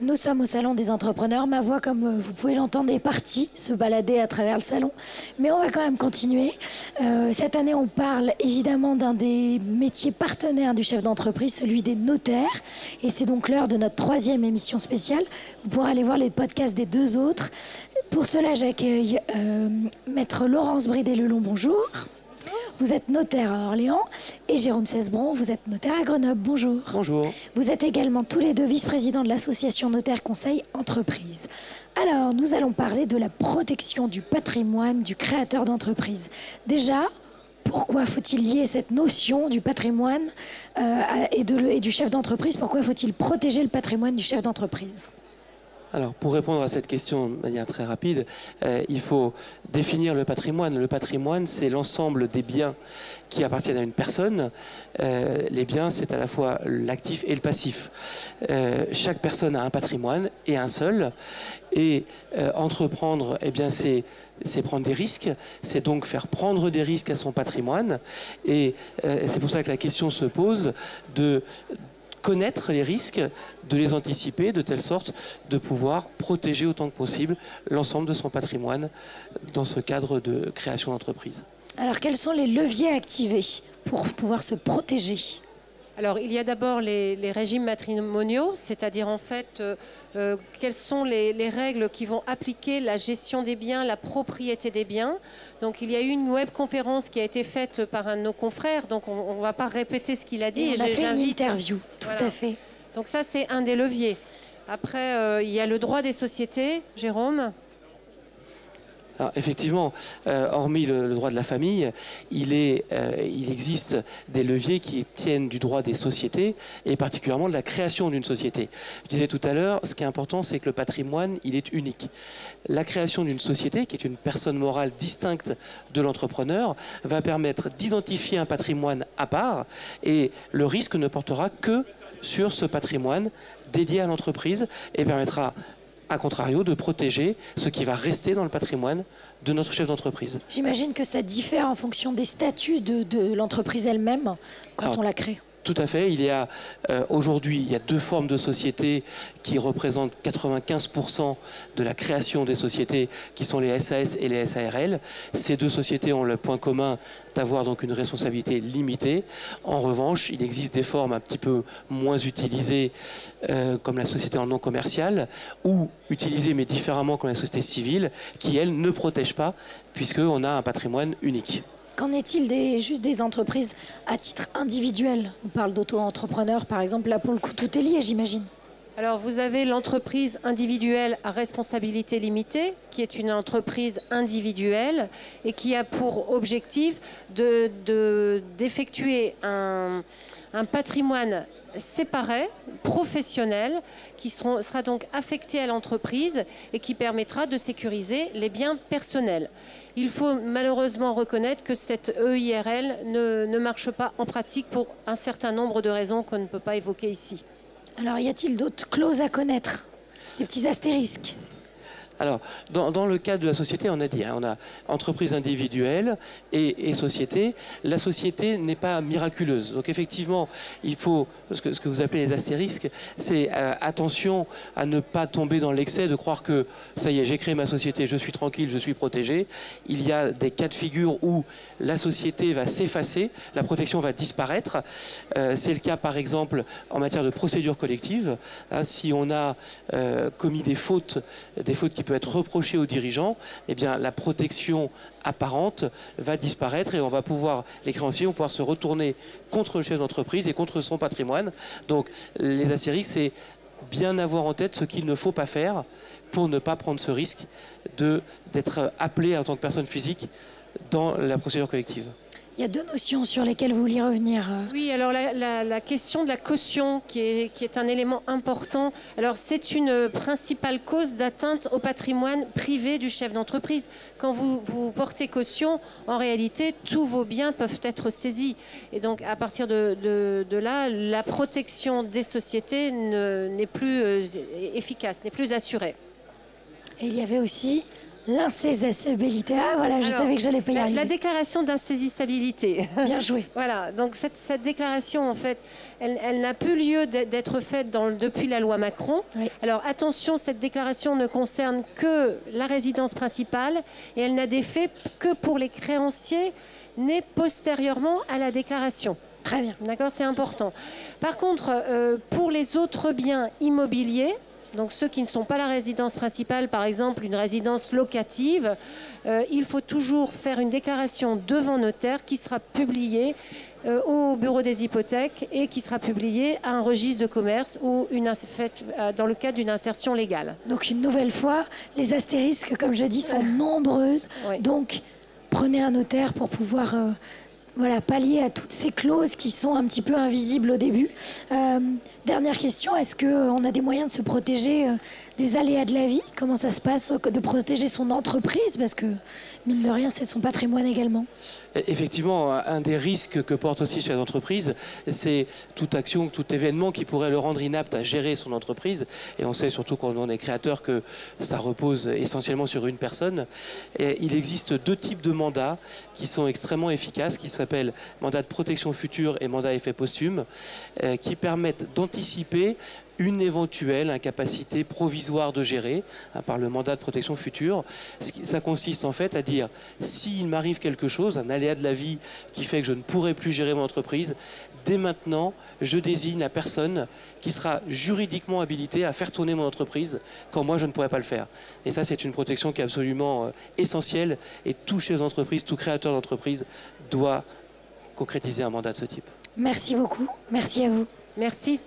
Nous sommes au Salon des entrepreneurs. Ma voix, comme vous pouvez l'entendre, est partie se balader à travers le salon. Mais on va quand même continuer. Cette année, on parle évidemment d'un des métiers partenaires du chef d'entreprise, celui des notaires. Et c'est donc l'heure de notre 3e émission spéciale. Vous pourrez aller voir les podcasts des 2 autres. Pour cela, j'accueille Maître Laurence Bridé-Lelong, bonjour. Vous êtes notaire à Orléans et Jérôme Cesbron, vous êtes notaire à Grenoble. Bonjour. Bonjour. Vous êtes également tous les 2 vice-présidents de l'association Notaire Conseil Entreprise. Alors, nous allons parler de la protection du patrimoine du créateur d'entreprise. Déjà, pourquoi faut-il lier cette notion du patrimoine et du chef d'entreprise? Pourquoi faut-il protéger le patrimoine du chef d'entreprise? Alors, pour répondre à cette question de manière très rapide, il faut définir le patrimoine. Le patrimoine, c'est l'ensemble des biens qui appartiennent à une personne. Les biens, c'est à la fois l'actif et le passif. Chaque personne a un patrimoine et un seul. Et entreprendre, eh bien, c'est prendre des risques. C'est donc faire prendre des risques à son patrimoine. Et c'est pour ça que la question se pose de connaître les risques, de les anticiper de telle sorte de pouvoir protéger autant que possible l'ensemble de son patrimoine dans ce cadre de création d'entreprise. Alors, quels sont les leviers activés pour pouvoir se protéger ? Alors, il y a d'abord les régimes matrimoniaux, c'est-à-dire en fait, quelles sont les règles qui vont appliquer la gestion des biens, la propriété des biens. Donc, il y a eu une webconférence qui a été faite par un de nos confrères, donc on ne va pas répéter ce qu'il a dit. Et on a fait une interview, tout à fait. Donc ça, c'est un des leviers. Après, il y a le droit des sociétés, Jérôme. Alors, effectivement, hormis le droit de la famille, il existe des leviers qui tiennent du droit des sociétés et particulièrement de la création d'une société. Je disais tout à l'heure, ce qui est important, c'est que le patrimoine, il est unique. La création d'une société, qui est une personne morale distincte de l'entrepreneur, va permettre d'identifier un patrimoine à part et le risque ne portera que sur ce patrimoine dédié à l'entreprise et permettra à contrario, de protéger ce qui va rester dans le patrimoine de notre chef d'entreprise. J'imagine que ça diffère en fonction des statuts de l'entreprise elle-même quand on la crée. Tout à fait. Il y a aujourd'hui, il y a 2 formes de sociétés qui représentent 95% de la création des sociétés, qui sont les SAS et les SARL. Ces 2 sociétés ont le point commun d'avoir donc une responsabilité limitée. En revanche, il existe des formes un petit peu moins utilisées, comme la société en non commercial, ou utilisées mais différemment comme la société civile, qui elles ne protègent pas, puisqu'on a un patrimoine unique. Qu'en est-il juste des entreprises à titre individuel? On parle d'auto-entrepreneurs, par exemple. Là, pour le coup, tout est lié, j'imagine. Alors, vous avez l'entreprise individuelle à responsabilité limitée, qui est une entreprise individuelle et qui a pour objectif d'effectuer un patrimoine séparé, professionnel, qui sera donc affecté à l'entreprise et qui permettra de sécuriser les biens personnels. Il faut malheureusement reconnaître que cette EIRL ne marche pas en pratique pour un certain nombre de raisons qu'on ne peut pas évoquer ici. Alors, y a-t-il d'autres clauses à connaître? Des petits astérisques? Alors, dans le cadre de la société, on a dit, on a entreprise individuelle et société. La société n'est pas miraculeuse. Donc effectivement, il faut, ce que vous appelez les astérisques, c'est attention à ne pas tomber dans l'excès de croire que ça y est, j'ai créé ma société, je suis tranquille, je suis protégé. Il y a des cas de figure où la société va s'effacer, la protection va disparaître. C'est le cas par exemple en matière de procédure collective. Si on a commis des fautes qui peuvent être reprochées aux dirigeants, eh bien la protection apparente va disparaître et les créanciers vont pouvoir se retourner contre le chef d'entreprise et contre son patrimoine. Donc les astérisques, c'est bien avoir en tête ce qu'il ne faut pas faire pour ne pas prendre ce risque d'être appelé en tant que personne physique dans la procédure collective. Il y a 2 notions sur lesquelles vous vouliez revenir. Oui, alors la question de la caution qui est un élément important. Alors c'est une principale cause d'atteinte au patrimoine privé du chef d'entreprise. Quand vous portez caution, en réalité, tous vos biens peuvent être saisis. Et donc à partir de là, la protection des sociétés n'est plus efficace, n'est plus assurée. Et il y avait aussi L'insaisissabilité. Ah voilà, je savais que j'allais pas y arriver. La déclaration d'insaisissabilité. Bien joué. Voilà, donc cette déclaration, en fait, elle n'a plus lieu d'être faite depuis la loi Macron. Oui. Alors attention, cette déclaration ne concerne que la résidence principale et elle n'a d'effet que pour les créanciers nés postérieurement à la déclaration. Très bien. D'accord, c'est important. Par contre, pour les autres biens immobiliers, donc ceux qui ne sont pas la résidence principale, par exemple une résidence locative, il faut toujours faire une déclaration devant notaire qui sera publiée au bureau des hypothèques et qui sera publiée à un registre de commerce ou dans le cadre d'une insertion légale. Donc une nouvelle fois, les astérisques, comme je dis, sont nombreuses. Oui. Donc prenez un notaire pour pouvoir pallier à toutes ces clauses qui sont un petit peu invisibles au début. Dernière question, est-ce qu'on a des moyens de se protéger des aléas de la vie? Comment ça se passe de protéger son entreprise? Parce que, mine de rien, c'est son patrimoine également. Effectivement, un des risques que porte aussi chez l'entreprise, c'est toute action, tout événement qui pourrait le rendre inapte à gérer son entreprise. Et on sait surtout quand on est créateur que ça repose essentiellement sur une personne. Et il existe 2 types de mandats qui sont extrêmement efficaces, qui s'appellent mandat de protection future et mandat effet posthume, qui permettent d'anticiper une éventuelle incapacité provisoire de gérer par le mandat de protection future. Ça consiste en fait à dire, s'il m'arrive quelque chose, un aléa de la vie qui fait que je ne pourrai plus gérer mon entreprise, dès maintenant, je désigne la personne qui sera juridiquement habilitée à faire tourner mon entreprise quand moi je ne pourrai pas le faire. Et ça, c'est une protection qui est absolument essentielle, et tout chef d'entreprise, tout créateur d'entreprise doit concrétiser un mandat de ce type. Merci beaucoup. Merci à vous. Merci.